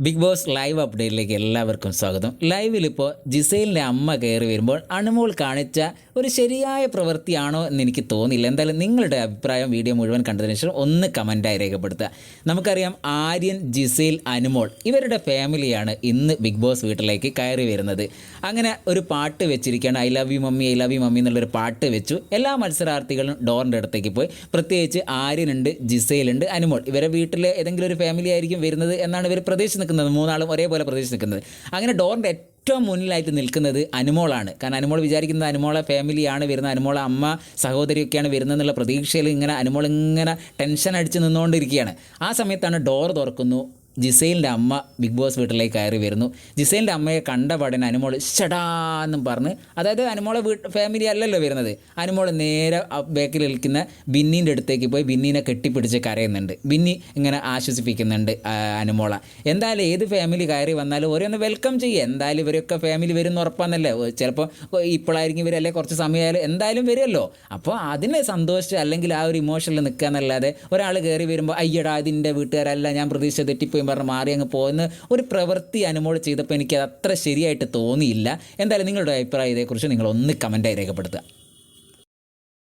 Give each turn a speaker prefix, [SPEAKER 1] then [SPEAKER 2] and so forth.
[SPEAKER 1] Big boss live അപ്ഡേറ്റിലേക്ക് എല്ലാവർക്കും സ്വാഗതം. ലൈവിലിപ്പോൾ ജിസൈലിൻ്റെ അമ്മ കയറി വരുമ്പോൾ അനുമോൾ കാണിച്ച ഒരു ശരിയായ പ്രവൃത്തിയാണോ എന്ന് എനിക്ക് തോന്നിയില്ല. എന്തായാലും നിങ്ങളുടെ അഭിപ്രായം വീഡിയോ മുഴുവൻ കണ്ടതിന് ശേഷം ഒന്ന് കമൻറ്റായി രേഖപ്പെടുത്തുക. നമുക്കറിയാം ആര്യൻ, ജിസൈൽ, അനുമോൾ ഇവരുടെ ഫാമിലിയാണ് ഇന്ന് ബിഗ് ബോസ് വീട്ടിലേക്ക് കയറി വരുന്നത്. അങ്ങനെ ഒരു പാട്ട് വെച്ചിരിക്കുകയാണ്, I love you mummy, I love you mummy എന്നുള്ളൊരു പാട്ട് വെച്ചു. എല്ലാ മത്സരാർത്ഥികളും ഡോറിൻ്റെ അടുത്തേക്ക് പോയി. പ്രത്യേകിച്ച് ആര്യനുണ്ട്, ജിസൈലുണ്ട്, അനുമോൾ. ഇവരെ വീട്ടിലെ ഏതെങ്കിലും ഒരു ഫാമിലി ആയിരിക്കും വരുന്നത് എന്നാണ് ഇവർ പ്രതീക്ഷിച്ച് നിൽക്കുന്നത്. മൂന്നാളും ഒരേപോലെ പ്രതീക്ഷിച്ച് നിൽക്കുന്നത്. അങ്ങനെ ഡോറിൻ്റെ ഏറ്റവും മുന്നിലായിട്ട് നിൽക്കുന്നത് അനുമോളാണ്. കാരണം അനുമോൾ വിചാരിക്കുന്നത് അനുമോളെ ഫാമിലിയാണ് വരുന്നത്, അനുമോളെ അമ്മ സഹോദരിയൊക്കെയാണ് വരുന്നതെന്നുള്ള പ്രതീക്ഷയിൽ ഇങ്ങനെ അനുമോൾ ഇങ്ങനെ ടെൻഷൻ അടിച്ച് നിന്നുകൊണ്ടിരിക്കുകയാണ്. ആ സമയത്താണ് ഡോർ തുറക്കുന്നു. ജിസൈലിൻ്റെ അമ്മ ബിഗ് ബോസ് വീട്ടിലേക്ക് കയറി വരുന്നു. ജിസൈലിൻ്റെ അമ്മയെ കണ്ട പാടനെ അനുമോൾ ഷടാന്നും പറഞ്ഞ്, അതായത് അനുമോളെ ഫാമിലി അല്ലല്ലോ വരുന്നത്, അനുമോൾ നേരെ ബാക്കിൽ നിൽക്കുന്ന ബിന്നീൻ്റെ അടുത്തേക്ക് പോയി ബിന്നീനെ കെട്ടിപ്പിടിച്ച് കരയുന്നുണ്ട്. ബിന്നി ഇങ്ങനെ ആശ്വസിപ്പിക്കുന്നുണ്ട് അനുമോള. എന്തായാലും ഏത് ഫാമിലി കയറി വന്നാലും ഓരോന്ന് വെൽക്കം ചെയ്യുക. എന്തായാലും ഇവരൊക്കെ ഫാമിലി വരുന്ന ഉറപ്പാന്നല്ലേ. ചിലപ്പോൾ ഇപ്പോഴായിരിക്കും ഇവർ, അല്ലെങ്കിൽ കുറച്ച് സമയമായാലും എന്തായാലും വരുമല്ലോ. അപ്പോൾ അതിനെ സന്തോഷിച്ച് അല്ലെങ്കിൽ ആ ഒരു ഇമോഷനിൽ നിൽക്കുക എന്നല്ലാതെ ഒരാൾ കയറി വരുമ്പോൾ അയ്യടാ ഇതിൻ്റെ വീട്ടുകാരല്ല, ഞാൻ പ്രതീക്ഷ തെറ്റിപ്പോയി പറഞ്ഞ് മാറി അങ്ങ് പോകുന്ന ഒരു പ്രവൃത്തി അനുമോൾ ചെയ്തപ്പോൾ എനിക്കത് അത്ര ശരിയായിട്ട് തോന്നിയില്ല. എന്തായാലും നിങ്ങളുടെ അഭിപ്രായം ഇതേക്കുറിച്ച് നിങ്ങൾ ഒന്ന് കമൻറ്റായി രേഖപ്പെടുത്തുക.